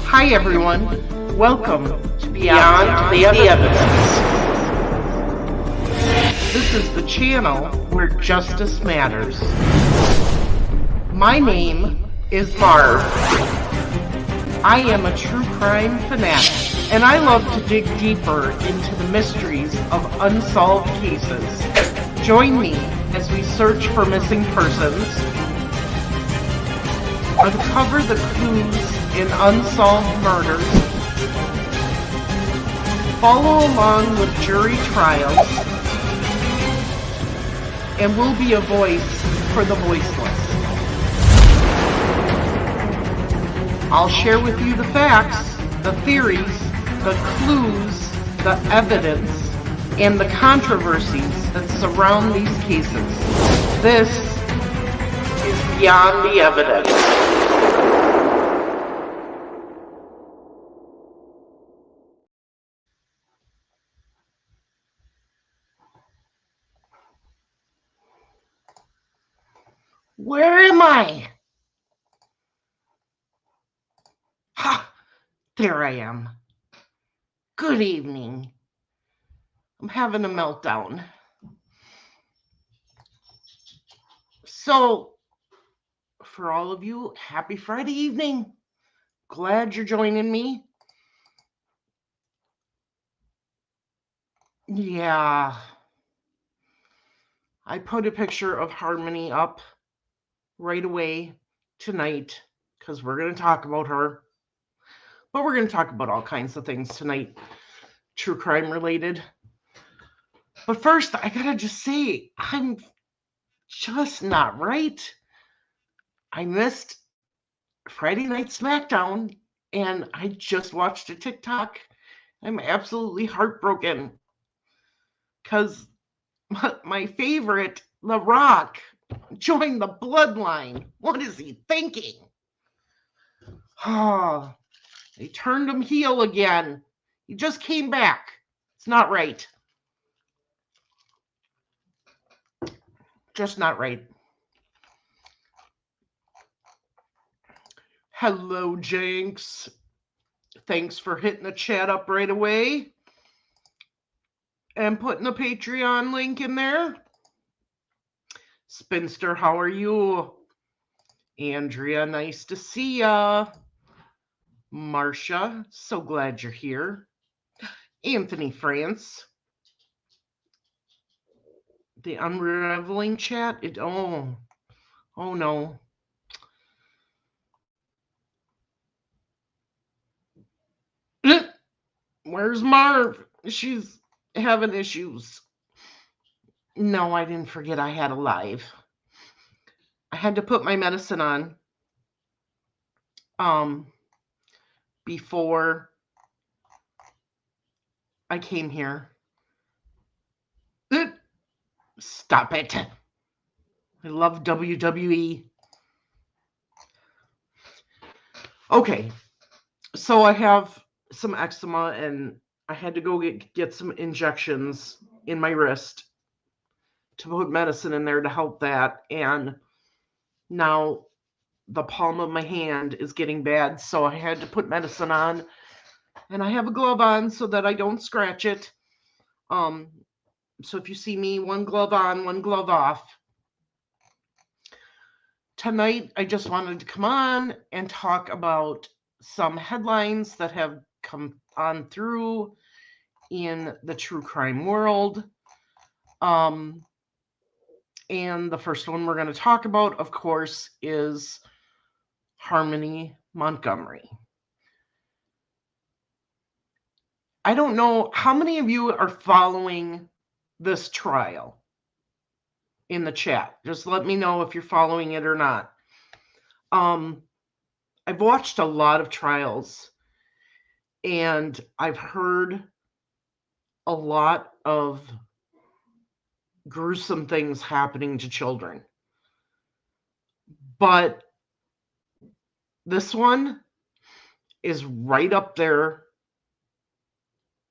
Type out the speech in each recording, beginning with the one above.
Hi everyone, welcome to Beyond the Evidence. This is the channel where justice matters. My name is Marv. I am a true crime fanatic, and I love to dig deeper into the mysteries of unsolved cases. Join me as we search for missing persons, uncover the clues in unsolved murders, follow along with jury trials, and we'll be a voice for the voiceless. I'll share with you the facts, the theories, the clues, the evidence, and the controversies that surround these cases. This is Beyond the Evidence. Where am I? Ha! There I am. Good evening. I'm having a meltdown. So, for all of you, happy Friday evening. Glad you're joining me. Yeah. I put a picture of Harmony up right away tonight because we're going to talk about her. But we're going to talk about all kinds of things tonight, true crime related. But first, I got to just say, I'm just not right. I missed Friday Night SmackDown, and I just watched a TikTok. I'm absolutely heartbroken because my favorite, The Rock, joined the bloodline. What is he thinking? Oh, they turned him heel again. He just came back. It's not right. Just not right. Hello, Jinx. Thanks for hitting the chat up right away and putting the Patreon link in there. Spinster, how are you? Andrea, nice to see ya. Marcia, so glad you're here. Anthony France. The unraveling chat. Oh no. Where's Marv? She's having issues. No, I didn't forget I had a live. I had to put my medicine on before I came here. Stop it. I love WWE. Okay, so I have some eczema and I had to go get some injections in my wrist to put medicine in there to help that. And now the palm of my hand is getting bad, so I had to put medicine on. And I have a glove on so that I don't scratch it. So if you see me, one glove on, one glove off. Tonight, I just wanted to come on and talk about some headlines that have come on through in the true crime world. And the first one we're going to talk about, of course, is Harmony Montgomery. I don't know how many of you are following this trial in the chat. Just let me know if you're following it or not. I've watched a lot of trials and I've heard a lot of gruesome things happening to children. But this one is right up there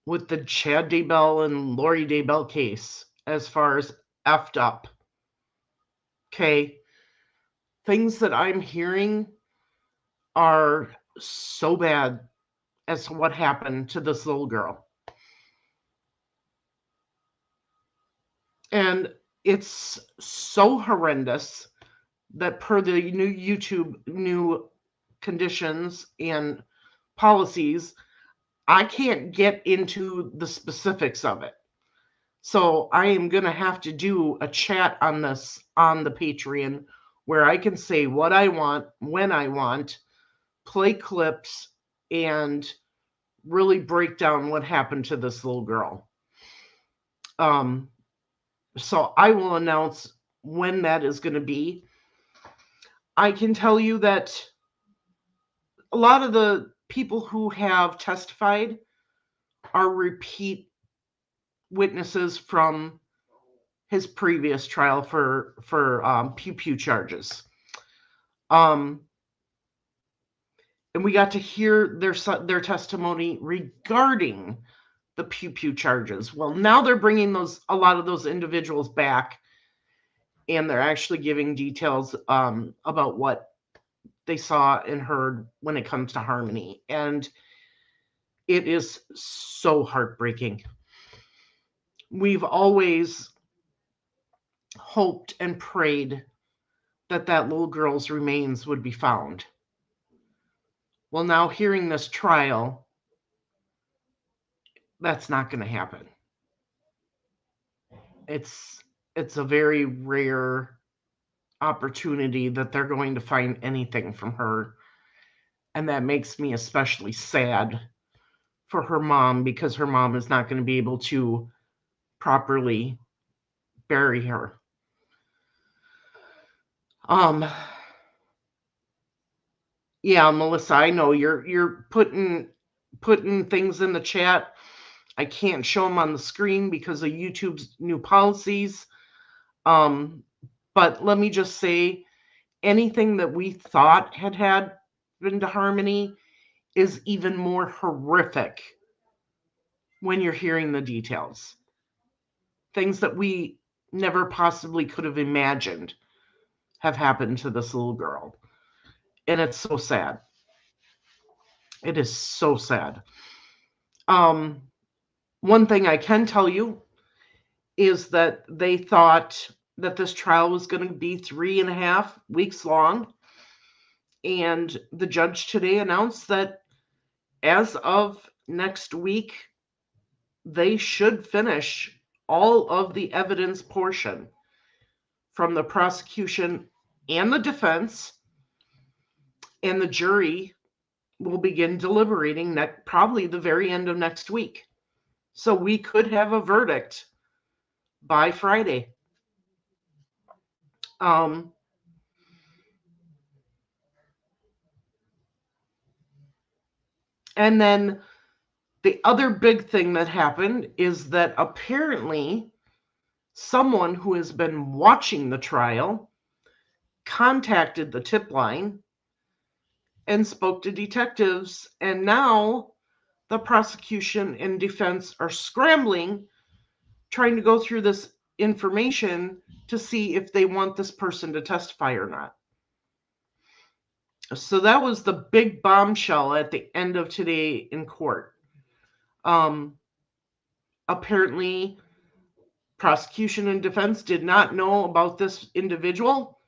with the Chad Daybell and Lori Daybell case as far as effed up. Okay. Things that I'm hearing are so bad as to what happened to this little girl. And it's so horrendous that per the new YouTube new conditions and policies, I can't get into the specifics of it. So I am going to have to do a chat on this on the Patreon where I can say what I want, when I want, play clips, and really break down what happened to this little girl. So I will announce when that is going to be. I can tell you that a lot of the people who have testified are repeat witnesses from his previous trial for pew pew charges. And we got to hear their testimony regarding the pew pew charges. Well, now they're bringing a lot of those individuals back, and they're actually giving details about what they saw and heard when it comes to Harmony. And it is so heartbreaking. We've always hoped and prayed that little girl's remains would be found. Well, now hearing this trial, that's not going to happen. It's a very rare opportunity that they're going to find anything from her. And that makes me especially sad for her mom, because her mom is not going to be able to properly bury her. Yeah, Melissa, I know you're putting things in the chat. I can't show them on the screen because of YouTube's new policies. But let me just say, anything that we thought had happened to Harmony is even more horrific when you're hearing the details. Things that we never possibly could have imagined have happened to this little girl. And it's so sad. It is so sad. One thing I can tell you is that they thought that this trial was going to be 3.5 weeks long. And the judge today announced that as of next week, they should finish all of the evidence portion from the prosecution and the defense, and the jury will begin deliberating probably the very end of next week. So we could have a verdict by Friday. And then the other big thing that happened is that apparently someone who has been watching the trial contacted the tip line and spoke to detectives, and now the prosecution and defense are scrambling, trying to go through this information to see if they want this person to testify or not. So that was the big bombshell at the end of today in court. Apparently, prosecution and defense did not know about this individual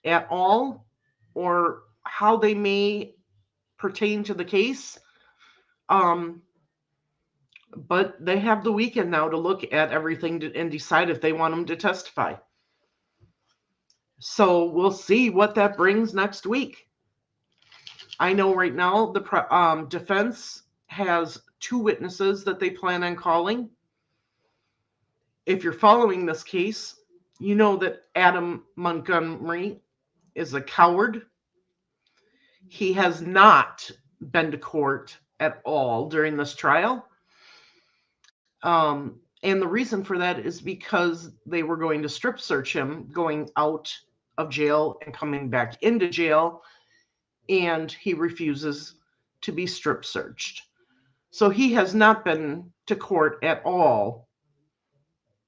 at all, or how they may pertain to the case. But they have the weekend now to look at everything and decide if they want them to testify. So we'll see what that brings next week. I know right now the defense has 2 witnesses that they plan on calling. If you're following this case, you know that Adam Montgomery is a coward. He has not been to court at all during this trial. And the reason for that is because they were going to strip search him going out of jail and coming back into jail, and he refuses to be strip searched. So he has not been to court at all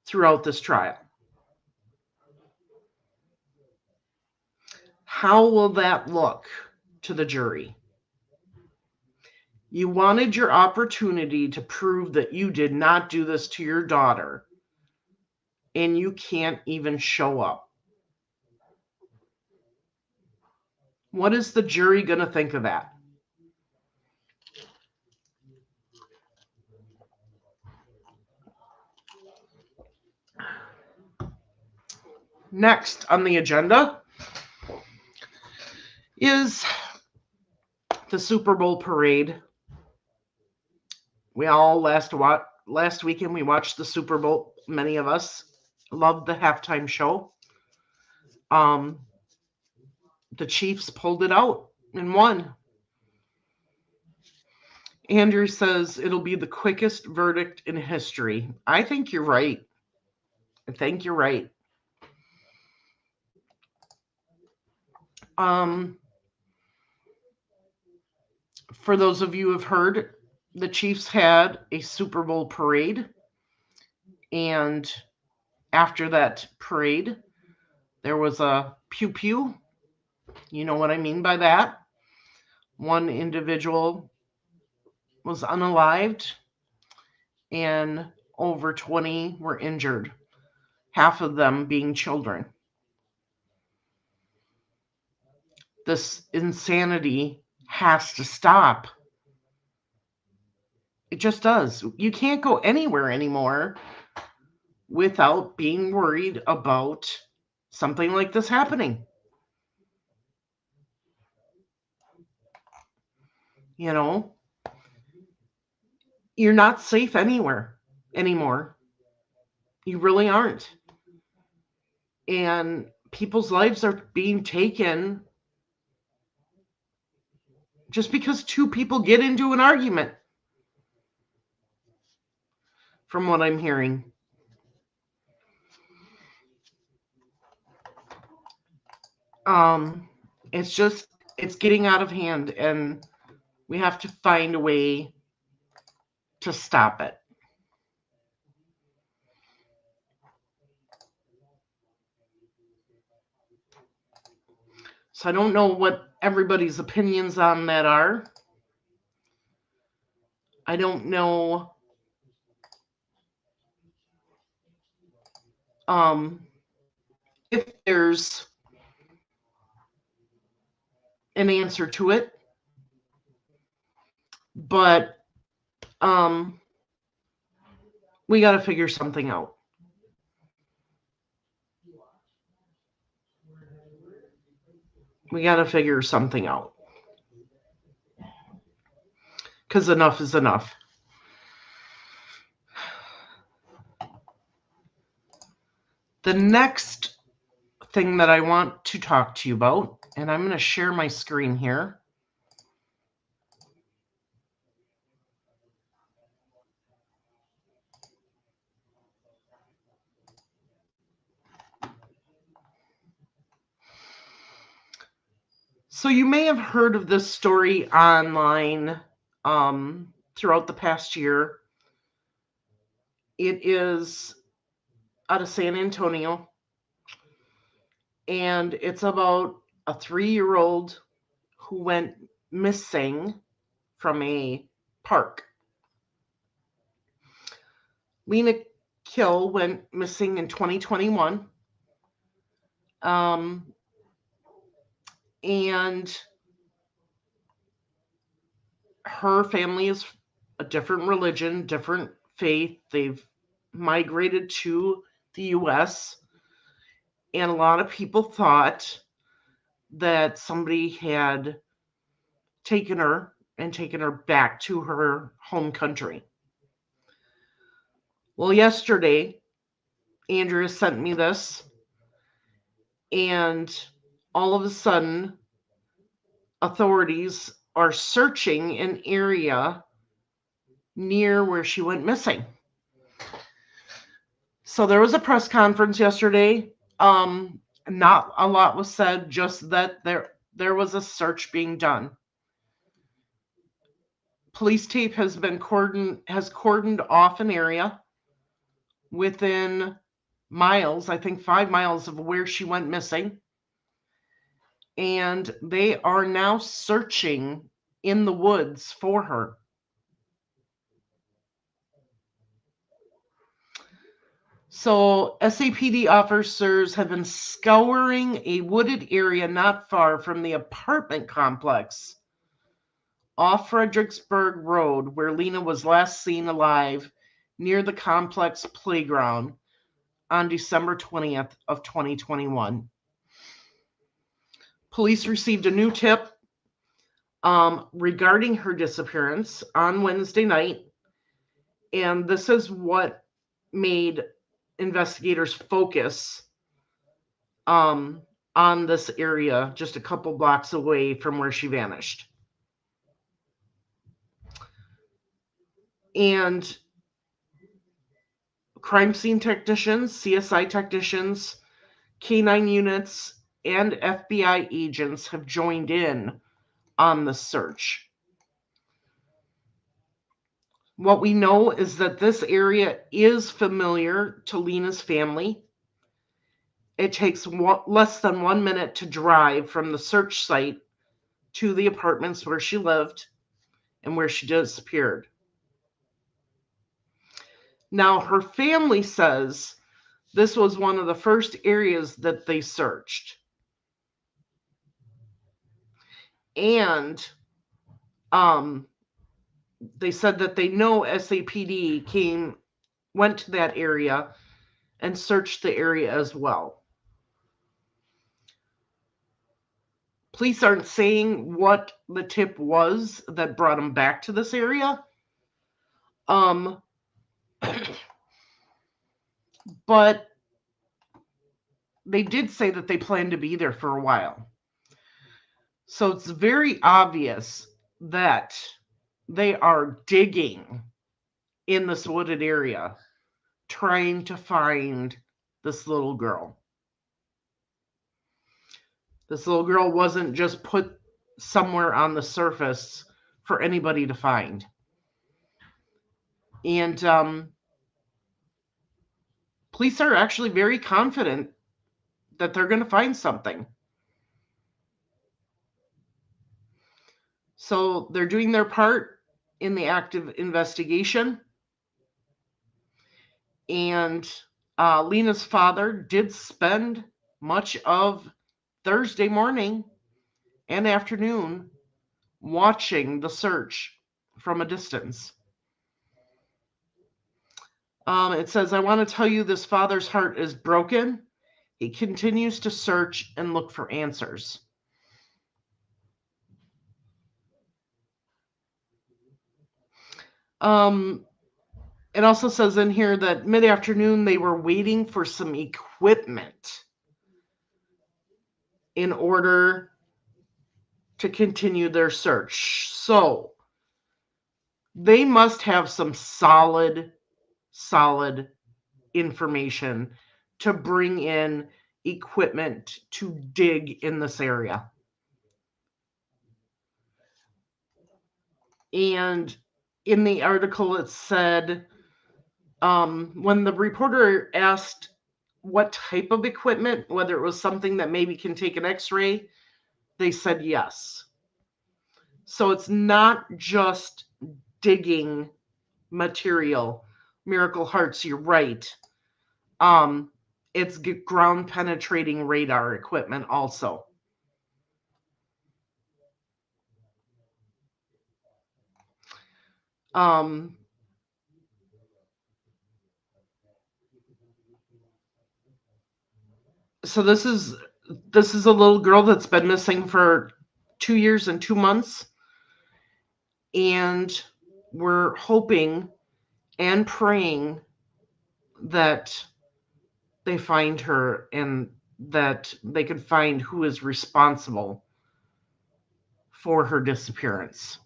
throughout this trial. How will that look to the jury? You wanted your opportunity to prove that you did not do this to your daughter, and you can't even show up. What is the jury going to think of that? Next on the agenda is the Super Bowl parade. We all last weekend we watched the Super Bowl. Many of us loved the halftime show. The Chiefs pulled it out and won. Andrew says it'll be the quickest verdict in history. I think you're right. For those of you who have heard, the Chiefs had a Super Bowl parade, and after that parade, there was a pew-pew. You know what I mean by that. One individual was unalived, and over 20 were injured, half of them being children. This insanity has to stop. It just does. You can't go anywhere anymore without being worried about something like this happening. You know, you're not safe anywhere anymore. You really aren't. And people's lives are being taken just because two people get into an argument, from what I'm hearing. It's getting out of hand, and we have to find a way to stop it. So I don't know what everybody's opinions on that are. I don't know if there's an answer to it, but we got to figure something out. Because enough is enough. The next thing that I want to talk to you about, and I'm going to share my screen here. So you may have heard of this story online throughout the past year. It is out of San Antonio, and it's about a 3-year-old who went missing from a park. Lena Kill went missing in 2021. And her family is a different religion, different faith. They've migrated to the U.S. And a lot of people thought that somebody had taken her back to her home country. Well, yesterday, Andrea sent me this, and all of a sudden, authorities are searching an area near where she went missing. So there was a press conference yesterday. Not a lot was said, just that there was a search being done. Police tape has cordoned off an area within miles, I think 5 miles of where she went missing. And they are now searching in the woods for her. So SAPD officers have been scouring a wooded area not far from the apartment complex off Fredericksburg Road, where Lena was last seen alive near the complex playground on December 20th of 2021. Police received a new tip regarding her disappearance on Wednesday night, and this is what made investigators focus on this area just a couple blocks away from where she vanished. And crime scene technicians, CSI technicians, K9 units, and FBI agents have joined in on the search. What we know is that this area is familiar to Lena's family. It takes less than 1 minute to drive from the search site to the apartments where she lived and where she disappeared. Now, her family says this was one of the first areas that they searched. And they said that they know SAPD went to that area and searched the area as well. Police aren't saying what the tip was that brought them back to this area. But they did say that they plan to be there for a while. So it's very obvious that they are digging in this wooded area, trying to find this little girl. This little girl wasn't just put somewhere on the surface for anybody to find. And police are actually very confident that they're going to find something. So they're doing their part in the active investigation. And Lena's father did spend much of Thursday morning and afternoon watching the search from a distance. It says, I want to tell you this father's heart is broken. He continues to search and look for answers. It also says in here that mid-afternoon they were waiting for some equipment in order to continue their search. So they must have some solid information to bring in equipment to dig in this area. And in the article it said, when the reporter asked what type of equipment, whether it was something that maybe can take an x-ray, they said yes. So it's not just digging material. Miracle Hearts, you're right. It's ground penetrating radar equipment also. So this is a little girl that's been missing for 2 years and 2 months. And we're hoping and praying that they find her and that they can find who is responsible for her disappearance.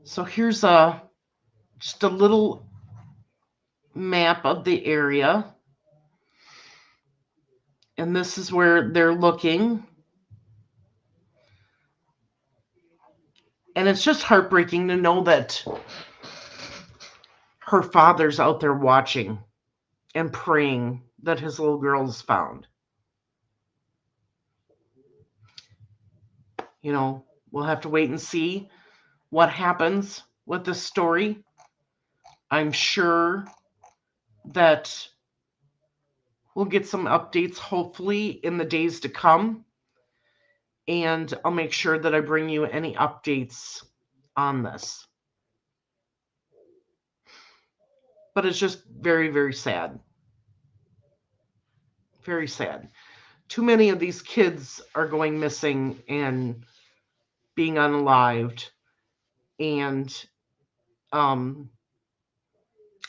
So here's just a little map of the area. And this is where they're looking. And it's just heartbreaking to know that her father's out there watching and praying that his little girl is found. we'll have to wait and see what happens with this story. I'm sure that we'll get some updates hopefully in the days to come. And I'll make sure that I bring you any updates on this. But it's just very, very sad. Very sad. Too many of these kids are going missing and being unalived. And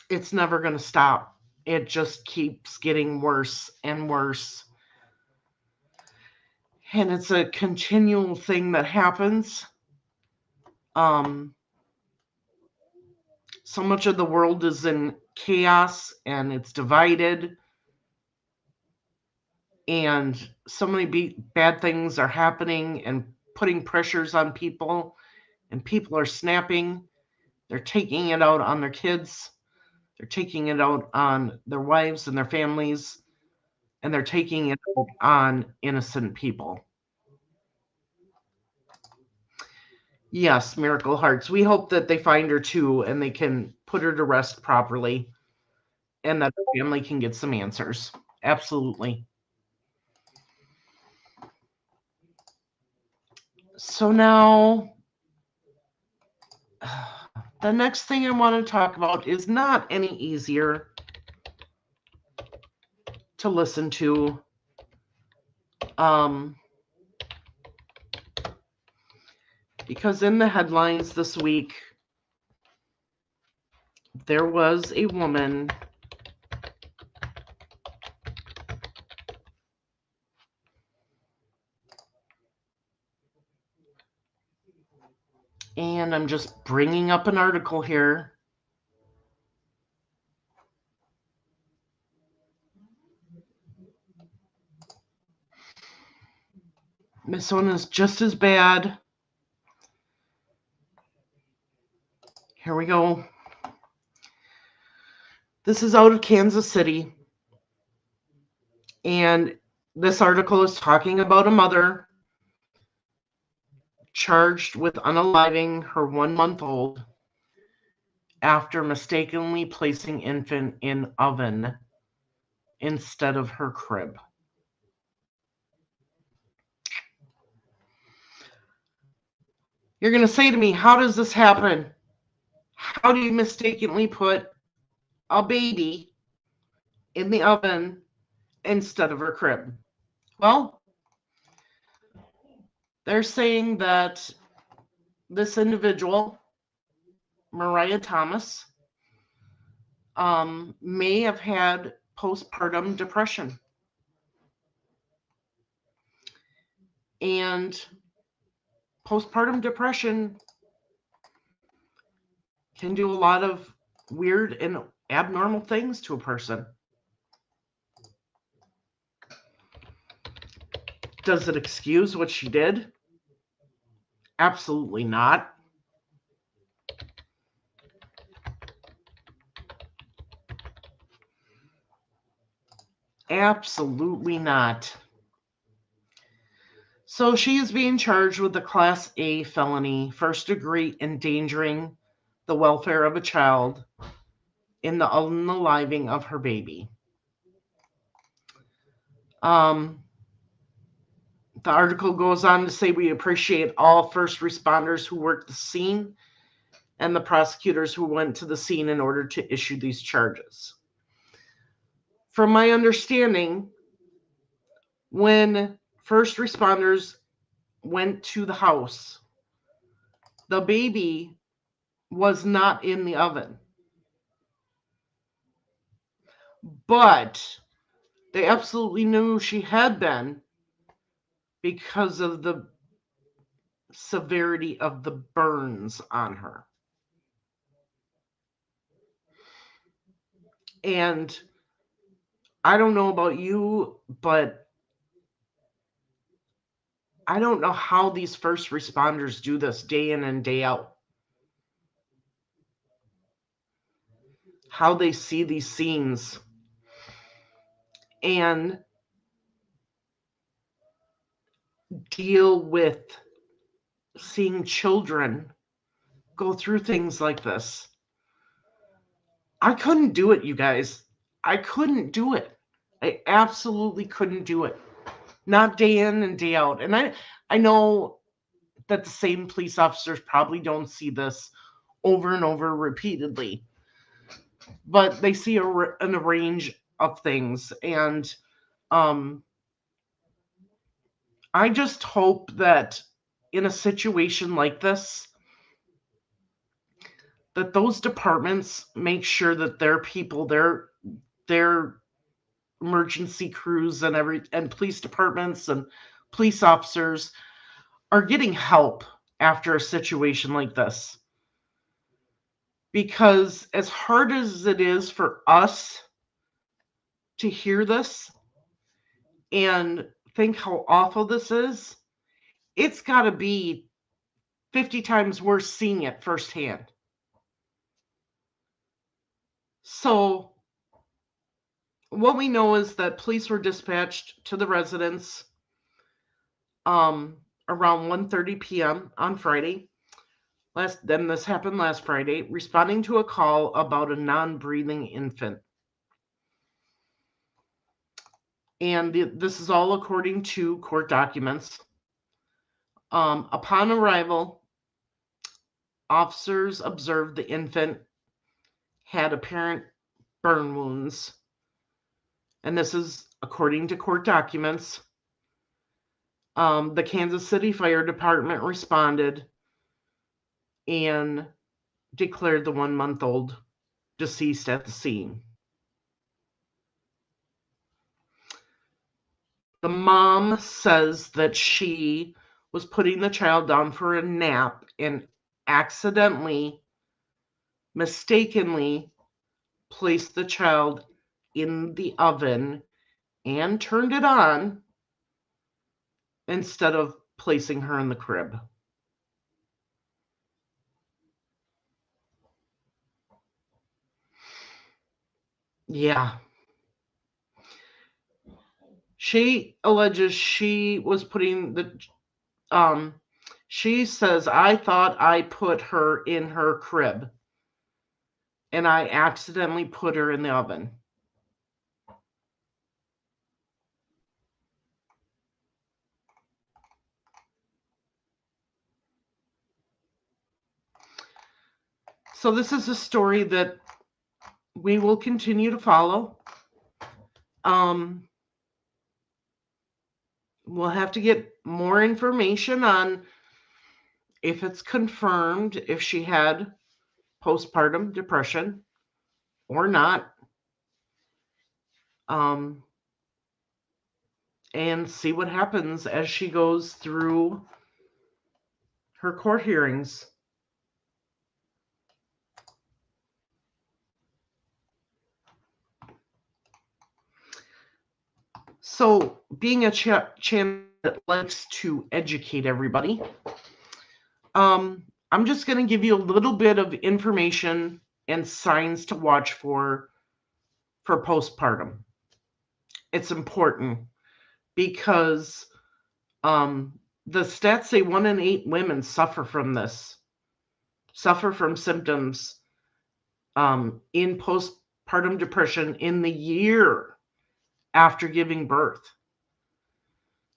it's never going to stop. It just keeps getting worse and worse. And it's a continual thing that happens. So much of the world is in chaos and it's divided. And so many bad things are happening and putting pressures on people. And people are snapping. They're taking it out on their kids. They're taking it out on their wives and their families. And they're taking it out on innocent people. Yes, Miracle Hearts. We hope that they find her too and they can put her to rest properly and that the family can get some answers. Absolutely. So now, the next thing I want to talk about is not any easier to listen to. Because in the headlines this week, there was a woman and I'm just bringing up an article here. This one is just as bad. Here we go. This is out of Kansas City. And this article is talking about a mother charged with unaliving her 1-month-old after mistakenly placing infant in oven instead of her crib. You're going to say to me, how does this happen? How do you mistakenly put a baby in the oven instead of her crib? Well, they're saying that this individual, Mariah Thomas, may have had postpartum depression. And postpartum depression can do a lot of weird and abnormal things to a person. Does it excuse what she did? Absolutely not. Absolutely not. So she is being charged with a Class A felony, first-degree endangering the welfare of a child in the unaliving of her baby. The article goes on to say we appreciate all first responders who worked the scene and the prosecutors who went to the scene in order to issue these charges. From my understanding, when first responders went to the house, the baby was not in the oven. But they absolutely knew she had been because of the severity of the burns on her. And I don't know about you, but I don't know how these first responders do this day in and day out. How they see these scenes. And deal with seeing children go through things like this. I couldn't do it, you guys. I couldn't do it. I absolutely couldn't do it. Not day in and day out. And I know that the same police officers probably don't see this over and over repeatedly, but they see a range of things. And I just hope that in a situation like this, that those departments make sure that their people, their emergency crews and police departments and police officers are getting help after a situation like this. Because as hard as it is for us to hear this and think how awful this is, it's got to be 50 times worse seeing it firsthand. So what we know is that police were dispatched to the residence around 1:30 p.m. on Friday. This happened last Friday, responding to a call about a non-breathing infant. And this is all according to court documents. Upon arrival, officers observed the infant had apparent burn wounds. And this is according to court documents. The Kansas City Fire Department responded and declared the 1-month-old deceased at the scene. The mom says that she was putting the child down for a nap and accidentally, mistakenly placed the child in the oven and turned it on instead of placing her in the crib. Yeah. She alleges she was putting she says, I thought I put her in her crib and I accidentally put her in the oven. So this is a story that we will continue to follow. We'll have to get more information on if it's confirmed if she had postpartum depression or not. And see what happens as she goes through her court hearings. So, being a channel that likes to educate everybody, I'm just going to give you a little bit of information and signs to watch for postpartum. It's important because the stats say 1 in 8 women suffer from symptoms in postpartum depression in the year after giving birth.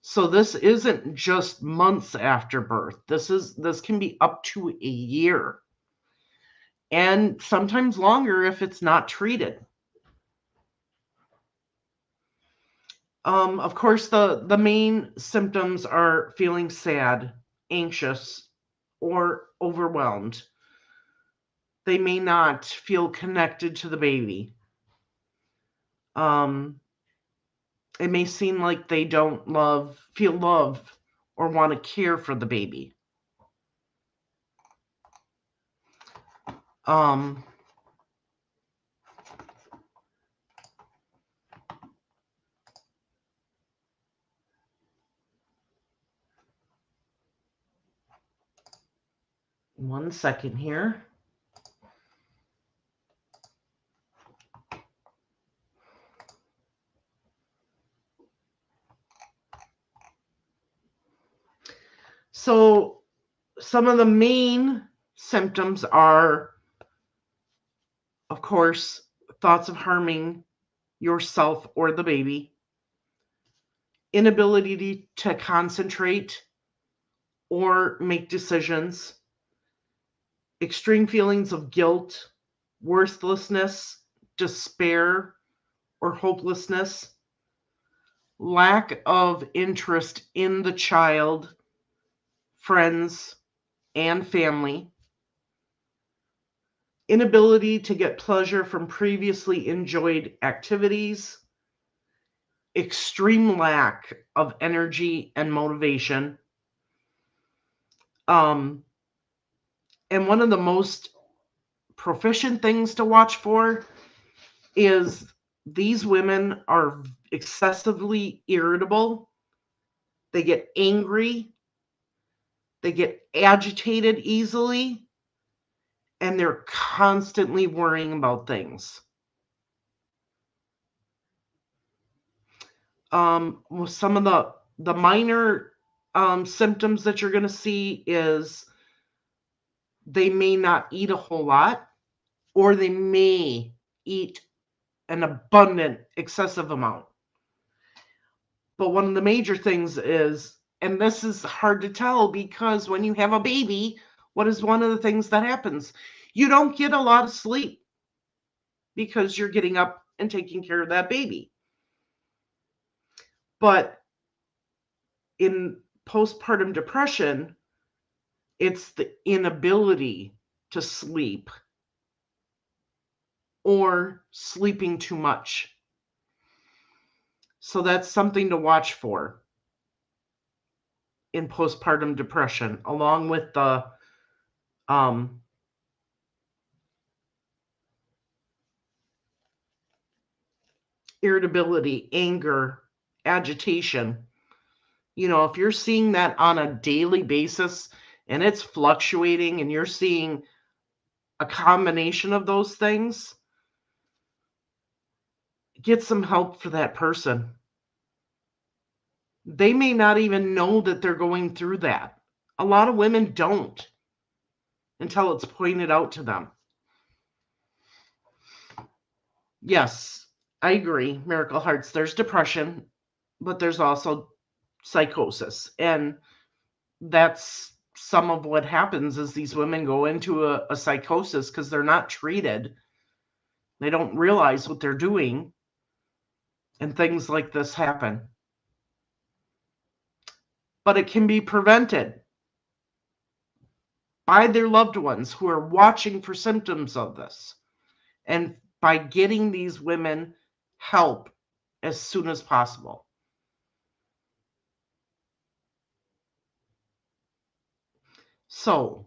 So this isn't just months after birth. This can be up to a year. And sometimes longer if it's not treated. Of course, the main symptoms are feeling sad, anxious, or overwhelmed. They may not feel connected to the baby. It may seem like they don't feel love, or want to care for the baby. One second here. So some of the main symptoms are, of course, thoughts of harming yourself or the baby, inability to concentrate or make decisions, extreme feelings of guilt, worthlessness, despair, or hopelessness, lack of interest in the child, friends, and family, inability to get pleasure from previously enjoyed activities, extreme lack of energy and motivation. And one of the most proficient things to watch for is these women are excessively irritable. They get angry. They get agitated easily. And they're constantly worrying about things. Some of the minor symptoms that you're going to see is they may not eat a whole lot, or they may eat an abundant, excessive amount. But one of the major things is, and this is hard to tell because when you have a baby, what is one of the things that happens? You don't get a lot of sleep because you're getting up and taking care of that baby. But in postpartum depression, it's the inability to sleep or sleeping too much. So that's something to watch for in postpartum depression, along with the irritability, anger, agitation. You know, if you're seeing that on a daily basis and it's fluctuating and you're seeing a combination of those things, get some help for that person. They may not even know that they're going through that. A lot of women don't until it's pointed out to them. Yes, I agree, Miracle Hearts. There's depression, but there's also psychosis. And that's some of what happens is these women go into a psychosis because they're not treated. They don't realize what they're doing. And things like this happen. But it can be prevented by their loved ones who are watching for symptoms of this, and by getting these women help as soon as possible. So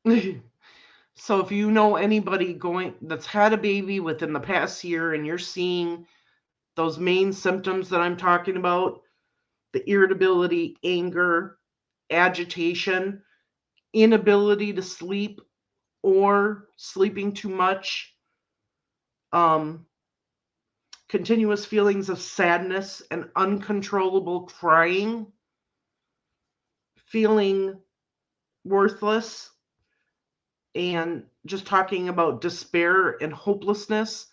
if you know anybody that's had a baby within the past year and you're seeing those main symptoms that I'm talking about, the irritability, anger, agitation, inability to sleep or sleeping too much, continuous feelings of sadness and uncontrollable crying, feeling worthless, and just talking about despair and hopelessness,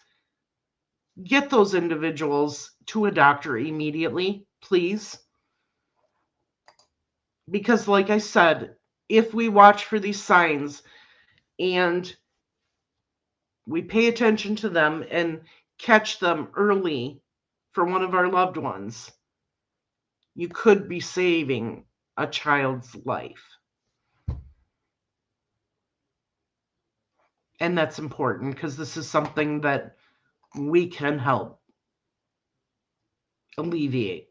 get those individuals to a doctor immediately, please. Because like I said, if we watch for these signs and we pay attention to them and catch them early for one of our loved ones, you could be saving a child's life. And that's important because this is something that we can help alleviate.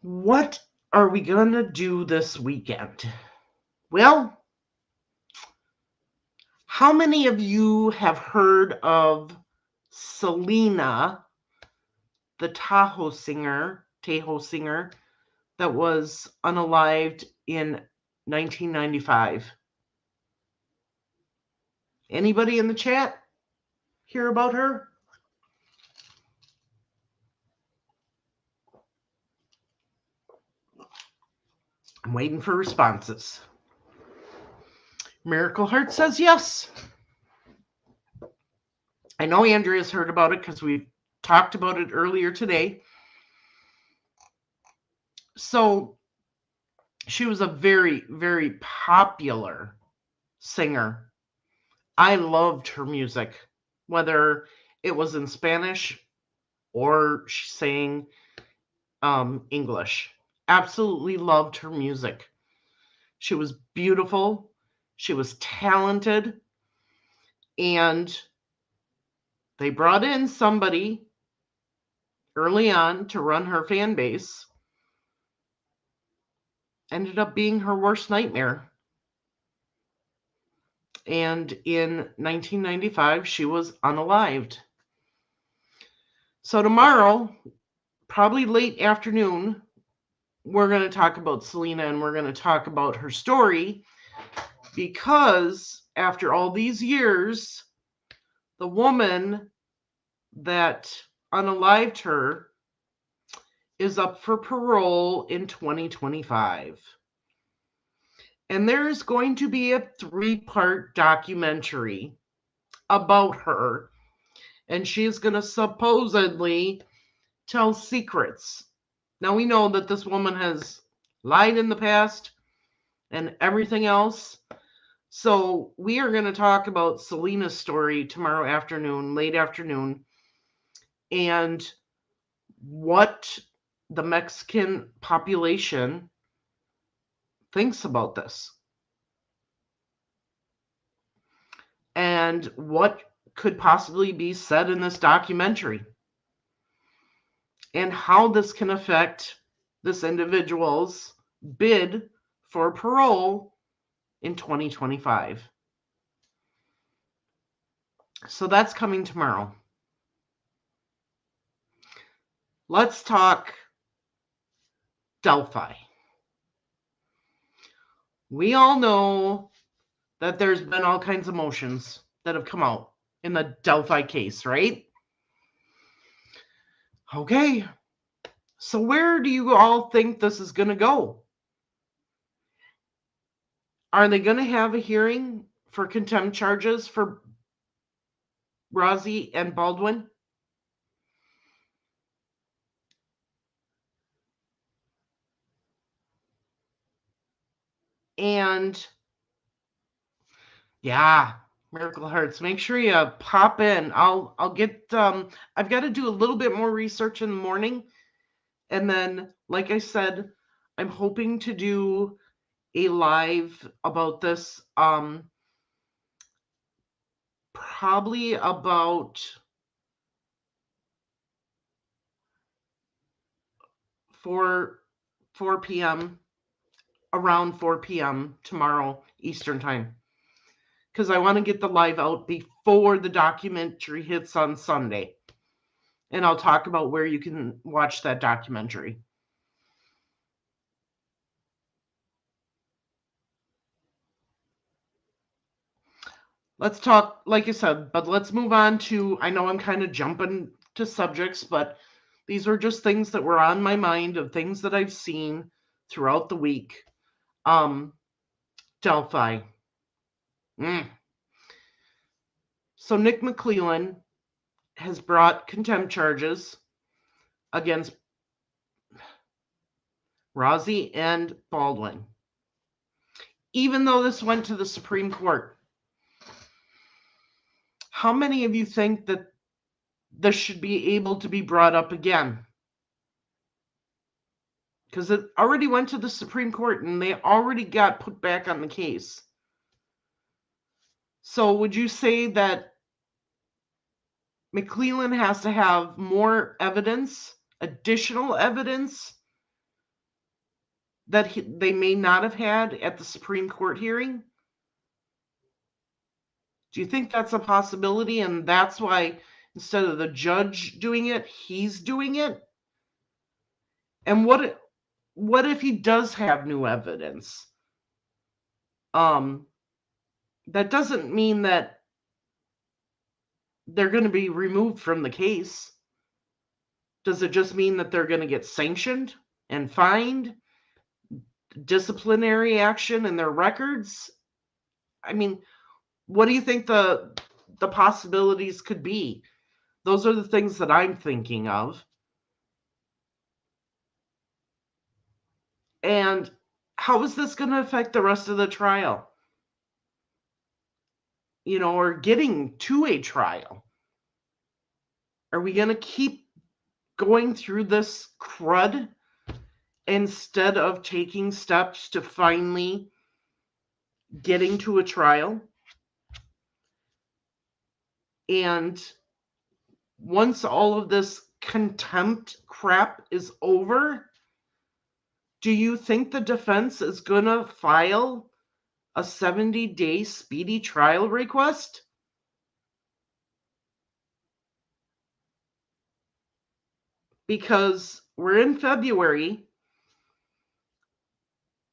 What are we going to do this weekend? Well, how many of you have heard of Selena, the Tahoe singer that was unalived in 1995? Anybody in the chat? hear about her? I'm waiting for responses. Miracle Heart says yes. I know Andrea's heard about it because we talked about it earlier today. So she was a very, very popular singer. I loved her music, whether it was in Spanish or she sang English. Absolutely loved her music. She was beautiful. She was talented. And they brought in somebody early on to run her fan base. Ended up being her worst nightmare. And in 1995, she was unalived. So tomorrow, probably late afternoon, we're going to talk about Selena and we're going to talk about her story, because after all these years, the woman that unalived her is up for parole in 2025. And there's going to be a 3-part documentary about her. And she's going to supposedly tell secrets. Now, we know that this woman has lied in the past and everything else. So we are going to talk about Selena's story tomorrow afternoon, late afternoon, and what the Mexican population thinks about this. And what could possibly be said in this documentary. And how this can affect this individual's bid for parole in 2025. So that's coming tomorrow. Let's talk Delphi. We all know that there's been all kinds of motions that have come out in the Delphi case, right? Okay. So where do you all think this is going to go? Are they going to have a hearing for contempt charges for Rosie and Baldwin? And yeah, Miracle Hearts, make sure you pop in. I'll get I've got to do a little bit more research in the morning, and then like I said, I'm hoping to do a live about this probably about 4 p.m. around 4 p.m. tomorrow Eastern time, because I want to get the live out before the documentary hits on Sunday. And I'll talk about where you can watch that documentary. Let's talk, like I said, but let's move on to, I know I'm kind of jumping to subjects, but these are just things that were on my mind of things that I've seen throughout the week. Delphi. So Nick McClellan has brought contempt charges against Rosie and Baldwin, even though this went to the Supreme Court. How many of you think that this should be able to be brought up again? Because it already went to the Supreme Court and they already got put back on the case. So would you say that McClellan has to have more evidence, additional evidence, that they may not have had at the Supreme Court hearing? Do you think that's a possibility, and that's why instead of the judge doing it, he's doing it? And what if he does have new evidence? That doesn't mean that they're going to be removed from the case. Does it just mean that they're going to get sanctioned and fined, disciplinary action in their records? I mean, what do you think the possibilities could be? Those are the things that I'm thinking of. And how is this going to affect the rest of the trial? Or getting to a trial? Are we going to keep going through this crud instead of taking steps to finally getting to a trial? And once all of this contempt crap is over, do you think the defense is going to file a 70-day speedy trial request? Because we're in February,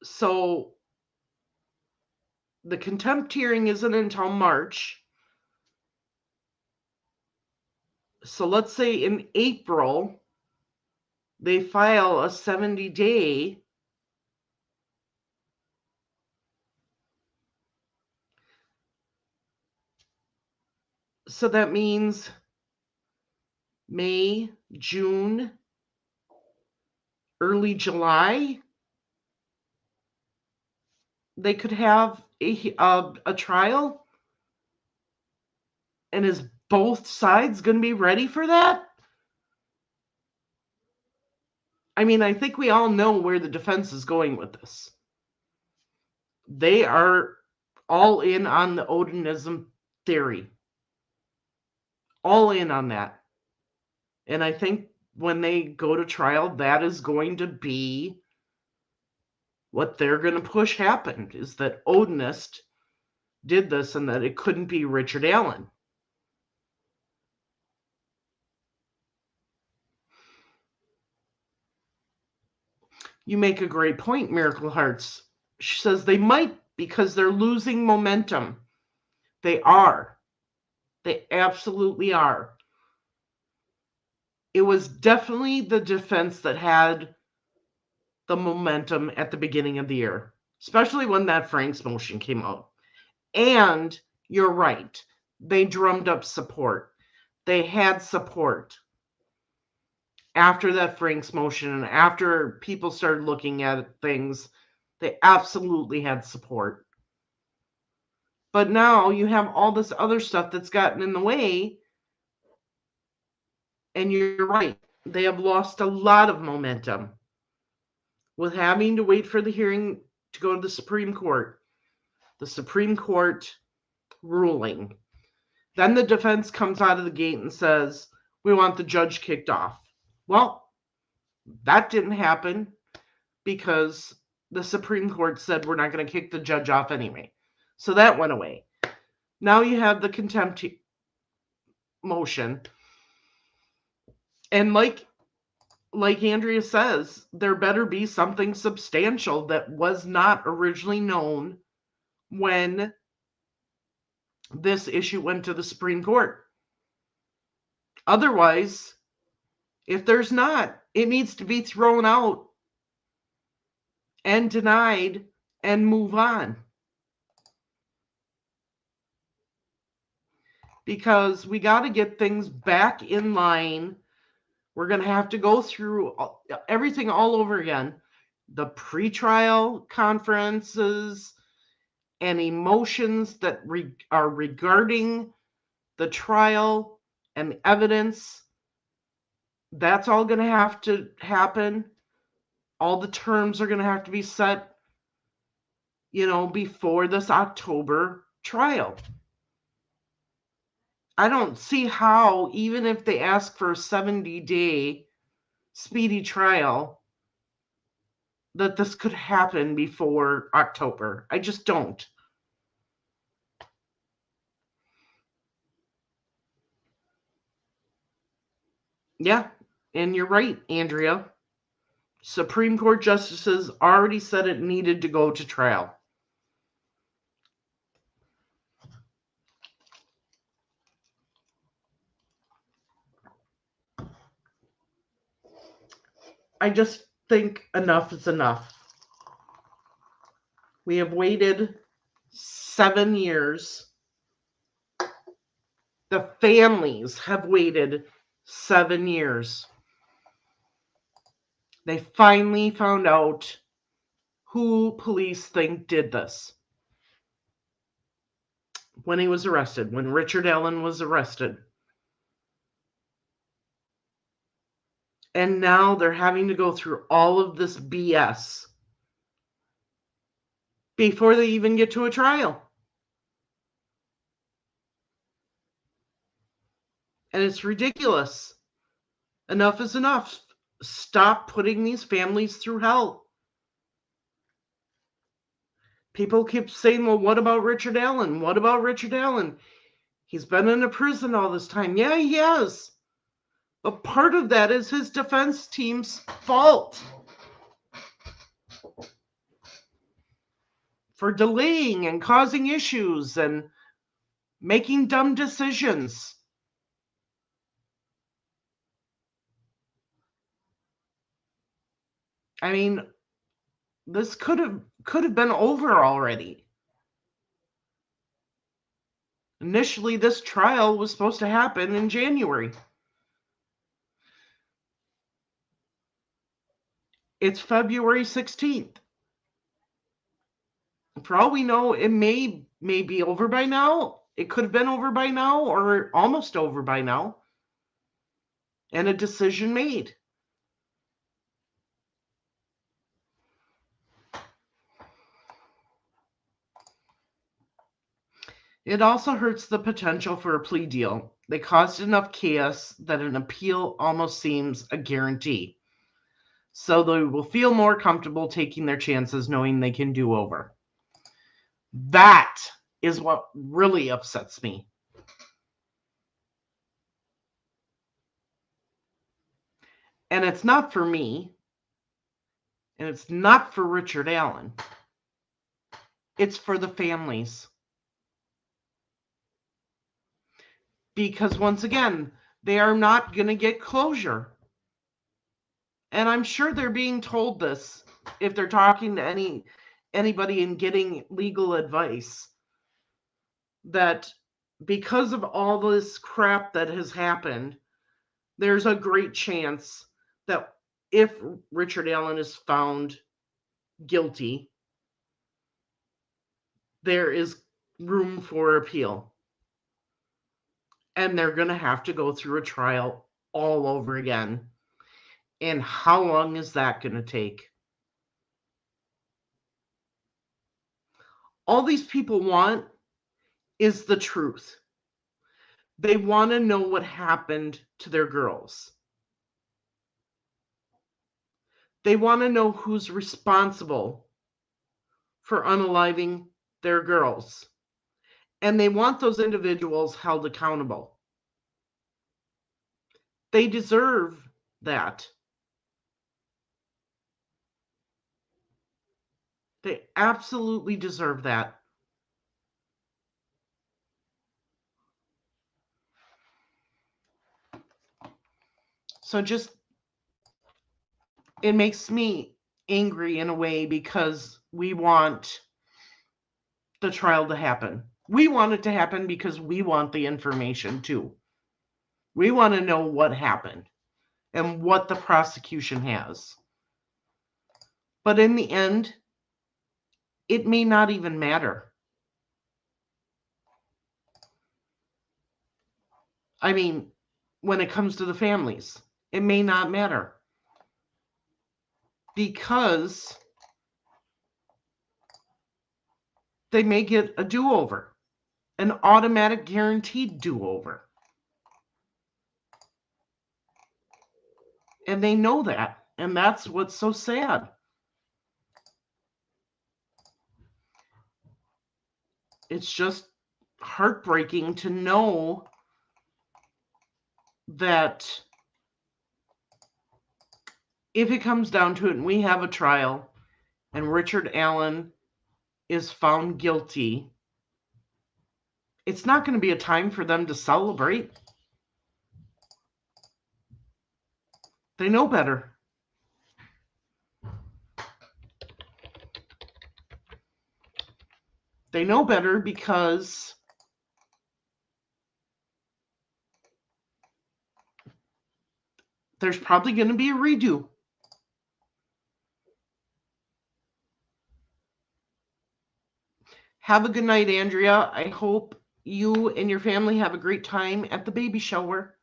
so the contempt hearing isn't until March. So let's say in April, they file a 70-day. So that means May, June, early July, they could have a trial. And is both sides going to be ready for that? I mean, I think we all know where the defense is going with this. They are all in on the Odinism theory. All in on that. And I think when they go to trial, that is going to be what they're going to push happened, is that Odinist did this and that it couldn't be Richard Allen. You make a great point, Miracle Hearts. She says they might, because they're losing momentum. They are. They absolutely are. It was definitely the defense that had the momentum at the beginning of the year, especially when that Frank's motion came out. And you're right. They drummed up support. They had support after that Frank's motion, and after people started looking at things, they absolutely had support. But now you have all this other stuff that's gotten in the way, and you're right. They have lost a lot of momentum with having to wait for the hearing to go to the Supreme Court. The Supreme Court ruling. Then the defense comes out of the gate and says, we want the judge kicked off. Well, that didn't happen because the Supreme Court said we're not going to kick the judge off anyway. So that went away. Now you have the contempt motion. And like Andrea says, there better be something substantial that was not originally known when this issue went to the Supreme Court. Otherwise, if there's not, it needs to be thrown out and denied and move on. Because we got to get things back in line. We're going to have to go through everything all over again. The pretrial conferences and emotions that are regarding the trial and the evidence. That's all going to have to happen. All the terms are going to have to be set, before this October trial. I don't see how, even if they ask for a 70-day speedy trial, that this could happen before October. I just don't. Yeah, and you're right, Andrea. Supreme Court justices already said it needed to go to trial. I just think enough is enough. We have waited 7 years. The families have waited 7 years. They finally found out who police think did this. When he was arrested, when Richard Allen was arrested. And now they're having to go through all of this BS before they even get to a trial. And it's ridiculous. Enough is enough. Stop putting these families through hell. People keep saying, well, what about Richard Allen? What about Richard Allen? He's been in a prison all this time. Yeah, he has. But part of that is his defense team's fault for delaying and causing issues and making dumb decisions. I mean, this could have been over already. Initially, this trial was supposed to happen in January. It's February 16th. For all we know, it may be over by now. It could have been over by now or almost over by now. And a decision made. It also hurts the potential for a plea deal. They caused enough chaos that an appeal almost seems a guarantee. So they will feel more comfortable taking their chances knowing they can do over. That is what really upsets me. And it's not for me. And it's not for Richard Allen. It's for the families. Because once again, they are not going to get closure. And I'm sure they're being told this if they're talking to anybody and getting legal advice, that because of all this crap that has happened, there's a great chance that if Richard Allen is found guilty, there is room for appeal. And they're going to have to go through a trial all over again. And how long is that going to take? All these people want is the truth. They want to know what happened to their girls. They want to know who's responsible for unaliving their girls. And they want those individuals held accountable. They deserve that. They absolutely deserve that. So it makes me angry in a way because we want the trial to happen. We want it to happen because we want the information too. We want to know what happened and what the prosecution has. But in the end, it may not even matter. I mean, when it comes to the families, it may not matter. Because they may get a do-over, an automatic guaranteed do-over. And they know that. And that's what's so sad. It's just heartbreaking to know that if it comes down to it and we have a trial and Richard Allen is found guilty, it's not going to be a time for them to celebrate. They know better. They know better because there's probably going to be a redo. Have a good night, Andrea. I hope you and your family have a great time at the baby shower.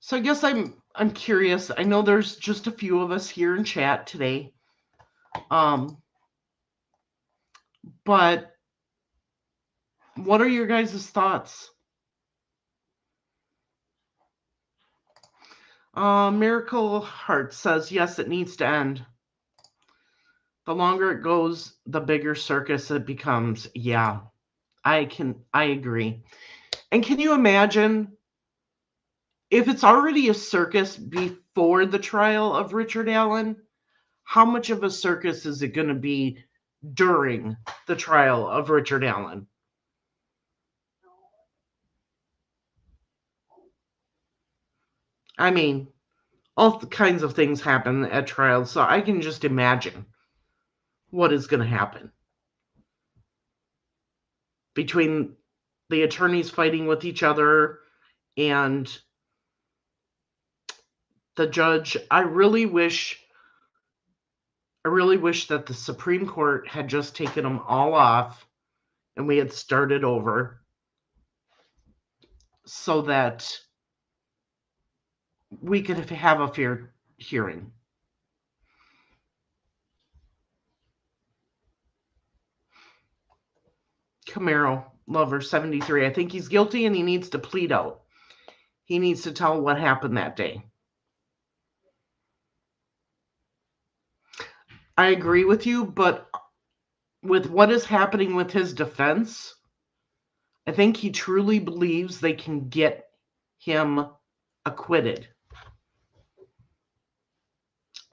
So I guess I'm curious. I know there's just a few of us here in chat today. But what are your guys' thoughts? Miracle Heart says, yes, it needs to end. The longer it goes, the bigger circus it becomes. Yeah, I agree. And can you imagine if it's already a circus before the trial of Richard Allen, how much of a circus is it going to be during the trial of Richard Allen? I mean, all kinds of things happen at trials, so I can just imagine what is going to happen between the attorneys fighting with each other and the judge. I really wish that the Supreme Court had just taken them all off and we had started over so that we could have a fair hearing. Camaro Lover 73. I think he's guilty and he needs to plead out. He needs to tell what happened that day. I agree with you, but with what is happening with his defense, I think he truly believes they can get him acquitted.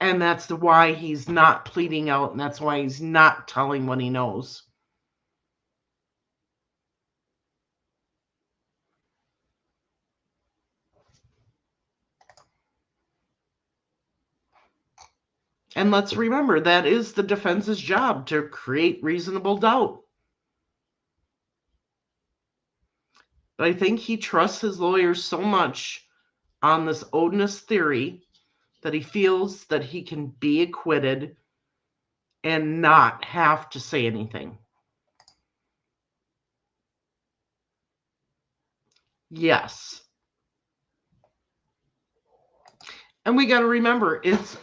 And that's why he's not pleading out, and that's why he's not telling what he knows. And let's remember, that is the defense's job, to create reasonable doubt. But I think he trusts his lawyers so much on this odious theory that he feels that he can be acquitted and not have to say anything. Yes. And we got to remember, it's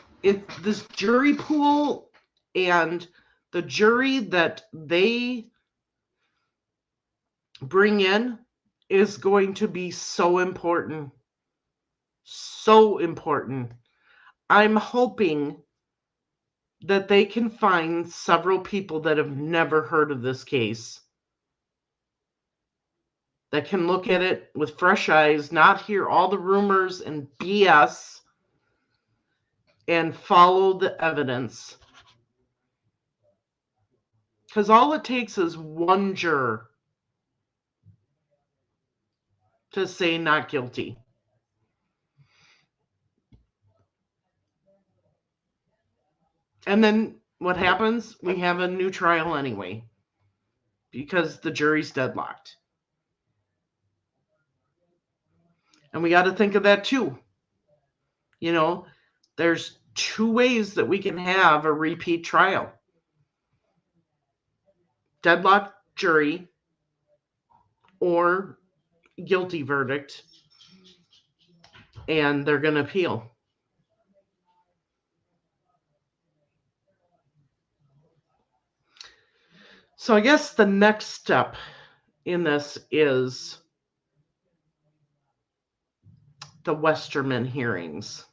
this jury pool and the jury that they bring in is going to be so important. So important. I'm hoping that they can find several people that have never heard of this case, that can look at it with fresh eyes, not hear all the rumors and BS, and follow the evidence. Because all it takes is one juror to say not guilty. And then what happens? We have a new trial anyway, because the jury's deadlocked. And we got to think of that too. You know, there's two ways that we can have a repeat trial. Deadlocked jury or guilty verdict, and they're going to appeal. So I guess the next step in this is the Westerman hearings.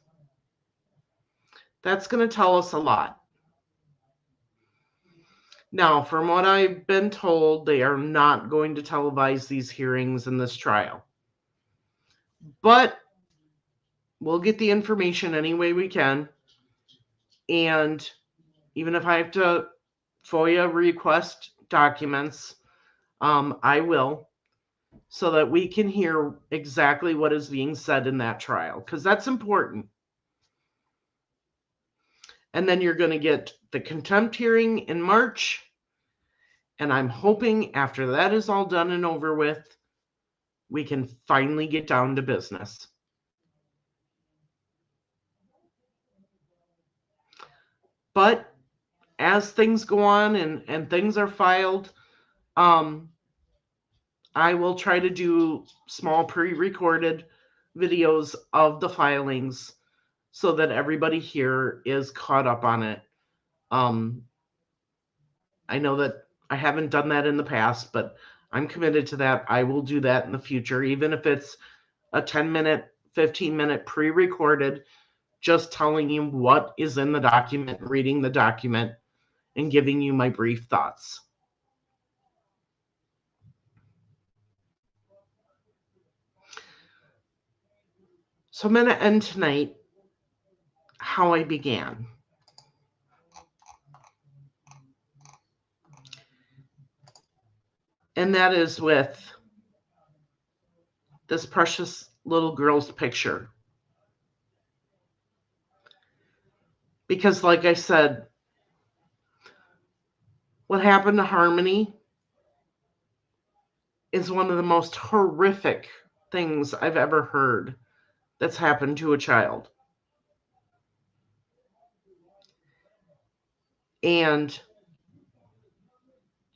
That's going to tell us a lot. Now, from what I've been told, they are not going to televise these hearings in this trial. But we'll get the information any way we can. And even if I have to FOIA request documents, I will. so that we can hear exactly what is being said in that trial, because that's important. And then you're going to get the contempt hearing in March. And I'm hoping after that is all done and over with, we can finally get down to business. But as things go on and things are filed, I will try to do small pre-recorded videos of the filings so that everybody here is caught up on it. I know that I haven't done that in the past, but I'm committed to that. I will do that in the future, even if it's a 10-minute, 15-minute pre-recorded, just telling you what is in the document, reading the document, and giving you my brief thoughts. So I'm going to end tonight how I began. And that is with this precious little girl's picture. Because like I said, what happened to Harmony is one of the most horrific things I've ever heard that's happened to a child. And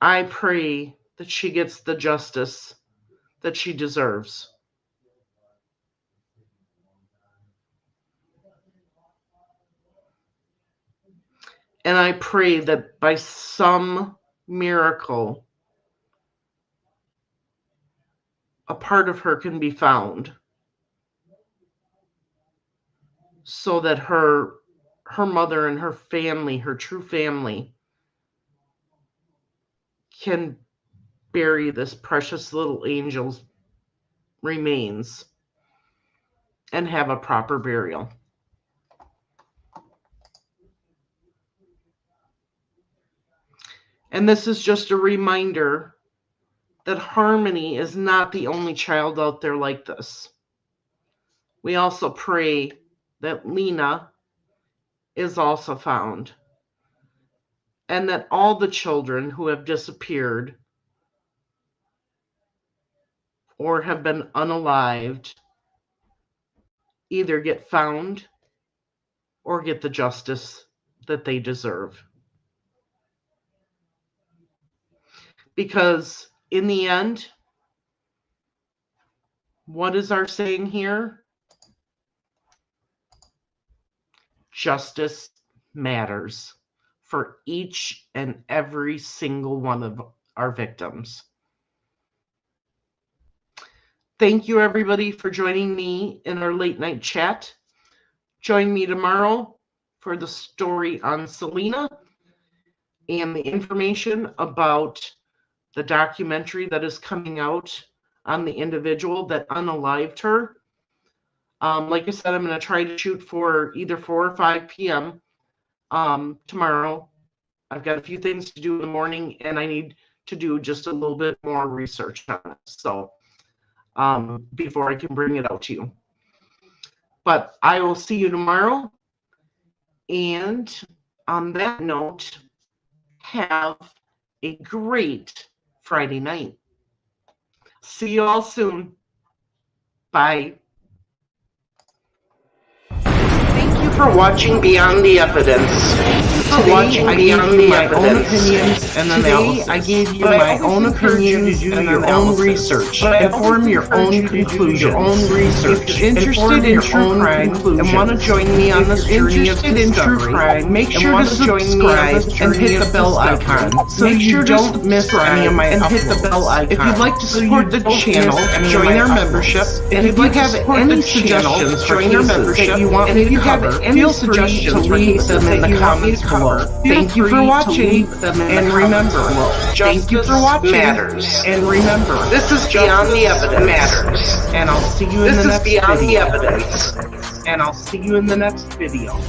I pray that she gets the justice that she deserves. And I pray that by some miracle, a part of her can be found so that her mother and her family, her true family, can bury this precious little angel's remains and have a proper burial. And this is just a reminder that Harmony is not the only child out there like this. We also pray that Lena is also found, and that all the children who have disappeared or have been unalived either get found or get the justice that they deserve. Because in the end, what is our saying here? Justice matters for each and every single one of our victims. Thank you, everybody, for joining me in our late night chat. Join me tomorrow for the story on Selena and the information about the documentary that is coming out on the individual that unalived her. Like I said, I'm going to try to shoot for either 4 or 5 p.m. Tomorrow. I've got a few things to do in the morning, and I need to do just a little bit more research on it. So before I can bring it out to you. But I will see you tomorrow. And on that note, have a great Friday night. See you all soon. Bye. Thank you for watching Beyond the Evidence. Today I gave you my own opinions and analysis. I gave you my own opinions and your own research and form your own conclusions. If you're interested in true crime and want to join me on this journey of discovery, make sure to subscribe and hit the bell icon so you don't miss any of my uploads. Hit the bell icon. If you'd like to support the channel, join our membership. And if you have any suggestions, join our membership. And if you have any suggestions, leave them in the comments below. Thank you for watching, and remember, justice matters. And remember, this is Beyond the Evidence. Matters. And I'll see you in the next video. This is Beyond the Evidence. And I'll see you in the next video.